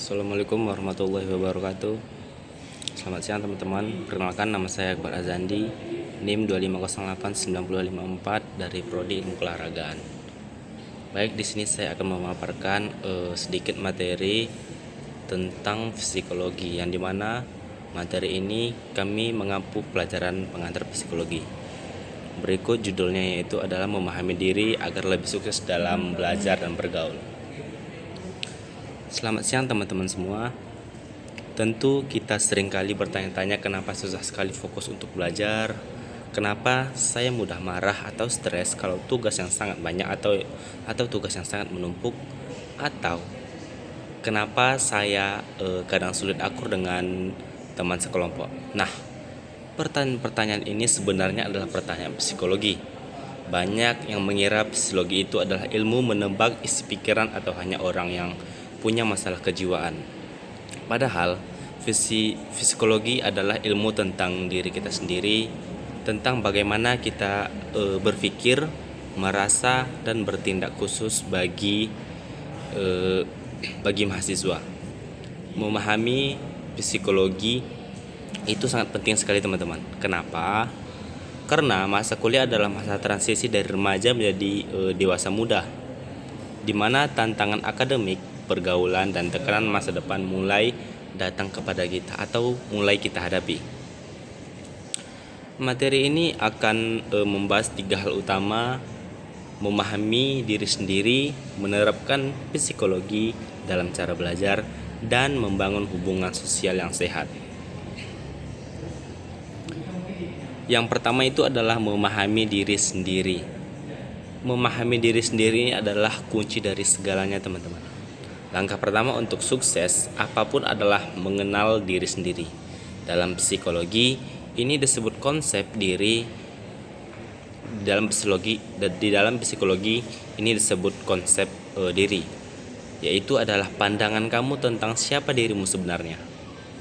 Assalamualaikum warahmatullahi wabarakatuh. Selamat siang teman-teman. Perkenalkan, nama saya Akbar Azandi, NIM 2508954 dari Prodi Ilmu Keolahragaan. Baik, di sini saya akan memaparkan sedikit materi tentang psikologi, yang dimana materi ini kami mengampu pelajaran pengantar psikologi. Berikut judulnya, yaitu adalah memahami diri agar lebih sukses dalam belajar dan bergaul. Selamat siang teman-teman semua. Tentu kita seringkali bertanya-tanya kenapa susah sekali fokus untuk belajar, kenapa saya mudah marah atau stres kalau tugas yang sangat banyak atau tugas yang sangat menumpuk, atau kenapa saya kadang sulit akur dengan teman sekelompok. Nah, pertanyaan-pertanyaan ini sebenarnya adalah pertanyaan psikologi. Banyak yang mengira psikologi itu adalah ilmu menebak isi pikiran atau hanya orang yang punya masalah kejiwaan. Padahal psikologi adalah ilmu tentang diri kita sendiri, tentang bagaimana kita berpikir, merasa, dan bertindak, khusus bagi mahasiswa. Memahami psikologi itu sangat penting sekali teman-teman. Kenapa? Karena masa kuliah adalah masa transisi dari remaja menjadi dewasa muda, di mana tantangan akademik, pergaulan, dan tekanan masa depan mulai datang kepada kita atau mulai kita hadapi. Materi ini akan membahas 3 hal utama: memahami diri sendiri, menerapkan psikologi dalam cara belajar, dan membangun hubungan sosial yang sehat. Yang pertama itu adalah memahami diri sendiri. Memahami diri sendiri adalah kunci dari segalanya teman-teman. Langkah pertama untuk sukses apapun adalah mengenal diri sendiri. Dalam psikologi, ini disebut konsep diri. Di dalam psikologi ini disebut konsep diri, yaitu adalah pandangan kamu tentang siapa dirimu sebenarnya.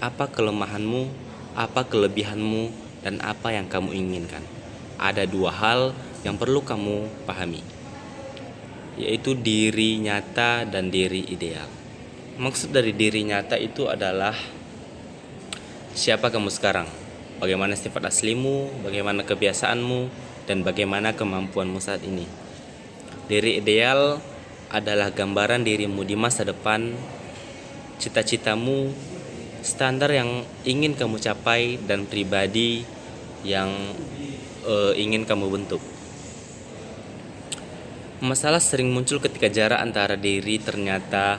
Apa kelemahanmu, apa kelebihanmu, dan apa yang kamu inginkan. Ada 2 hal yang perlu kamu pahami, yaitu diri nyata dan diri ideal. Maksud dari diri nyata itu adalah siapa kamu sekarang, bagaimana sifat aslimu, bagaimana kebiasaanmu, dan bagaimana kemampuanmu saat ini. Diri ideal adalah gambaran dirimu di masa depan, cita-citamu, standar yang ingin kamu capai, dan pribadi yang ingin kamu bentuk. Masalah sering muncul ketika jarak antara diri nyata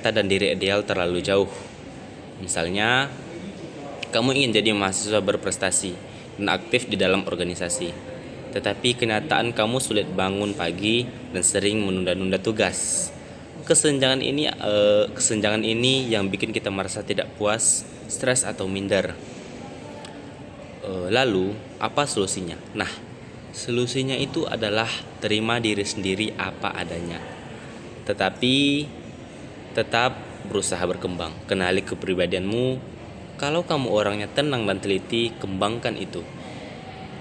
dan diri ideal terlalu jauh. Misalnya, kamu ingin jadi mahasiswa berprestasi dan aktif di dalam organisasi, tetapi kenyataan kamu sulit bangun pagi dan sering menunda-nunda tugas. Kesenjangan ini yang bikin kita merasa tidak puas, stres, atau minder. Lalu apa solusinya? Nah, solusinya itu adalah terima diri sendiri apa adanya, tetapi tetap berusaha berkembang. Kenali kepribadianmu. Kalau kamu orangnya tenang dan teliti, kembangkan itu.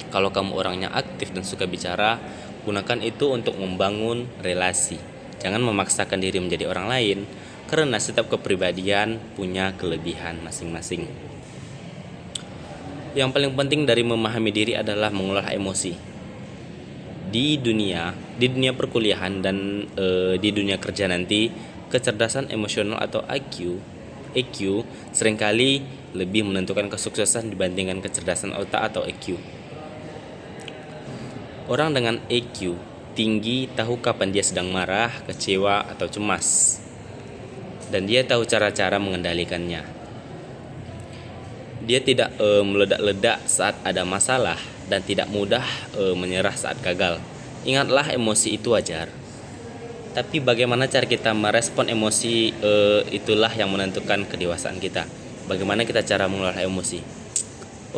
Kalau kamu orangnya aktif dan suka bicara, gunakan itu untuk membangun relasi. Jangan memaksakan diri menjadi orang lain, karena setiap kepribadian punya kelebihan masing-masing. Yang paling penting dari memahami diri adalah mengelola emosi. Di dunia perkuliahan dan di dunia kerja nanti, kecerdasan emosional atau EQ seringkali lebih menentukan kesuksesan dibandingkan kecerdasan otak atau EQ. Orang dengan EQ tinggi tahu kapan dia sedang marah, kecewa, atau cemas, dan dia tahu cara-cara mengendalikannya. Dia tidak meledak-ledak saat ada masalah dan tidak mudah menyerah saat gagal. Ingatlah, emosi itu wajar, tapi bagaimana cara kita merespon emosi itulah yang menentukan kedewasaan kita. Bagaimana kita cara mengelola emosi?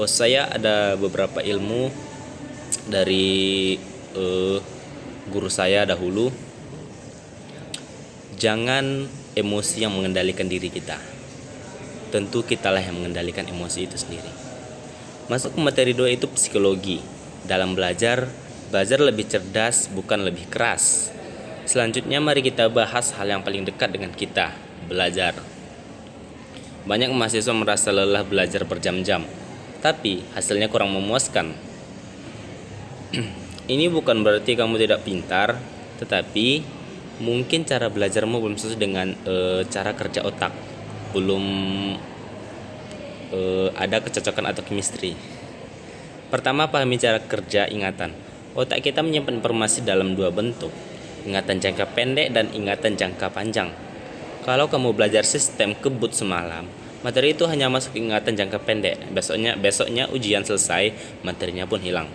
Saya ada beberapa ilmu dari guru saya dahulu. Jangan emosi yang mengendalikan diri kita. Tentu kitalah yang mengendalikan emosi itu sendiri. Masuk ke materi 2 itu psikologi. Dalam belajar lebih cerdas, bukan lebih keras. Selanjutnya mari kita bahas hal yang paling dekat dengan kita, belajar. Banyak mahasiswa merasa lelah belajar berjam-jam, tapi hasilnya kurang memuaskan. Ini bukan berarti kamu tidak pintar, tetapi mungkin cara belajarmu belum sesuai dengan cara kerja otak. Belum ada kecocokan atau chemistry. Pertama, pahami cara kerja ingatan. Otak kita menyimpan informasi dalam dua bentuk, ingatan jangka pendek dan ingatan jangka panjang. Kalau kamu belajar sistem kebut semalam, materi itu hanya masuk ingatan jangka pendek. Besoknya ujian selesai, materinya pun hilang.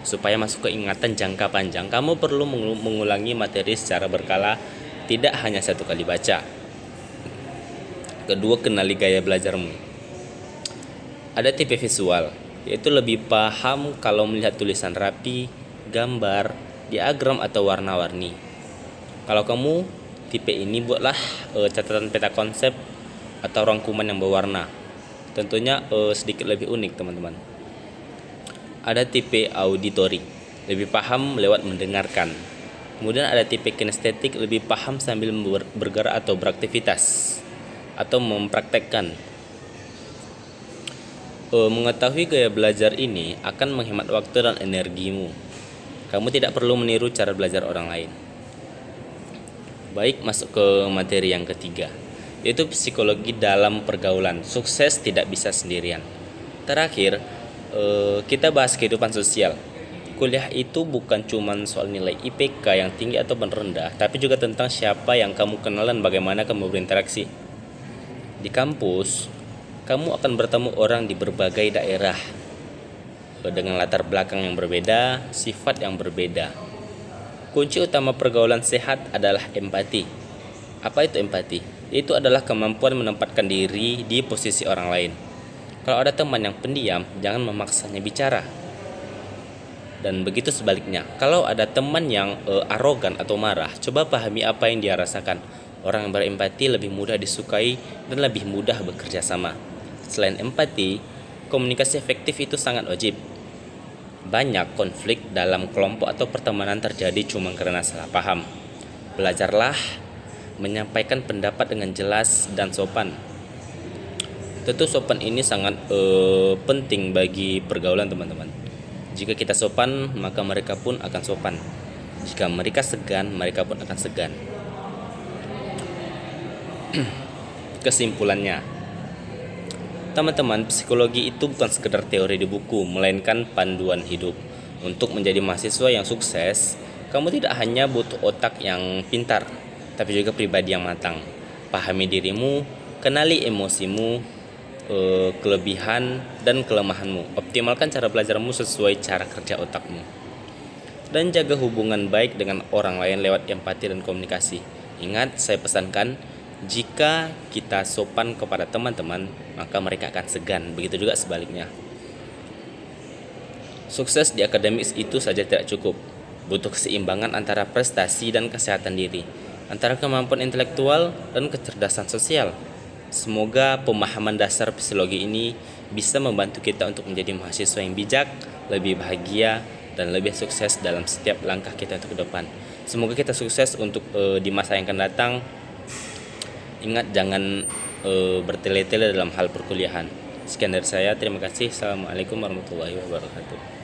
Supaya masuk ke ingatan jangka panjang, kamu perlu mengulangi materi secara berkala, tidak hanya satu kali baca. Kedua, kenali gaya belajarmu. Ada tipe visual, yaitu lebih paham kalau melihat tulisan rapi, gambar, diagram atau warna-warni. Kalau kamu tipe ini, buatlah catatan peta konsep atau rangkuman yang berwarna. Tentunya sedikit lebih unik, teman-teman. Ada tipe auditory, lebih paham lewat mendengarkan. Kemudian ada tipe kinestetik, lebih paham sambil bergerak atau beraktivitas atau mempraktekkan. Mengetahui gaya belajar ini akan menghemat waktu dan energimu. Kamu tidak perlu meniru cara belajar orang lain. Baik, masuk ke materi yang ketiga, yaitu psikologi dalam pergaulan. Sukses tidak bisa sendirian. Terakhir, kita bahas kehidupan sosial. Kuliah itu bukan cuma soal nilai IPK yang tinggi atau rendah, tapi juga tentang siapa yang kamu kenal dan bagaimana kamu berinteraksi. Di kampus, kamu akan bertemu orang di berbagai daerah dengan latar belakang yang berbeda, sifat yang berbeda. Kunci utama pergaulan sehat adalah empati. Apa itu empati? Itu adalah kemampuan menempatkan diri di posisi orang lain. Kalau ada teman yang pendiam, jangan memaksanya bicara. Dan begitu sebaliknya, kalau ada teman yang arogan atau marah, coba pahami apa yang dia rasakan. Orang yang berempati lebih mudah disukai dan lebih mudah bekerja sama. Selain empati, komunikasi efektif itu sangat wajib. Banyak konflik dalam kelompok atau pertemanan terjadi cuma karena salah paham. Belajarlah menyampaikan pendapat dengan jelas dan sopan. Tentu sopan ini sangat penting bagi pergaulan, teman-teman. Jika kita sopan, maka mereka pun akan sopan. Jika mereka segan, mereka pun akan segan. Kesimpulannya, teman-teman, psikologi itu bukan sekedar teori di buku, melainkan panduan hidup. Untuk menjadi mahasiswa yang sukses, kamu tidak hanya butuh otak yang pintar, tapi juga pribadi yang matang. Pahami dirimu, kenali emosimu, kelebihan dan kelemahanmu. Optimalkan cara belajarmu sesuai cara kerja otakmu. Dan jaga hubungan baik dengan orang lain lewat empati dan komunikasi. Ingat, saya pesankan, jika kita sopan kepada teman-teman, maka mereka akan segan. Begitu juga sebaliknya. Sukses di akademis itu saja tidak cukup. Butuh keseimbangan antara prestasi dan kesehatan diri, antara kemampuan intelektual dan kecerdasan sosial. Semoga pemahaman dasar psikologi ini bisa membantu kita untuk menjadi mahasiswa yang bijak, lebih bahagia, dan lebih sukses dalam setiap langkah kita untuk ke depan. Semoga kita sukses untuk di masa yang akan datang. Ingat, jangan bertele-tele dalam hal perkuliahan. Sekian dari saya, terima kasih. Assalamualaikum warahmatullahi wabarakatuh.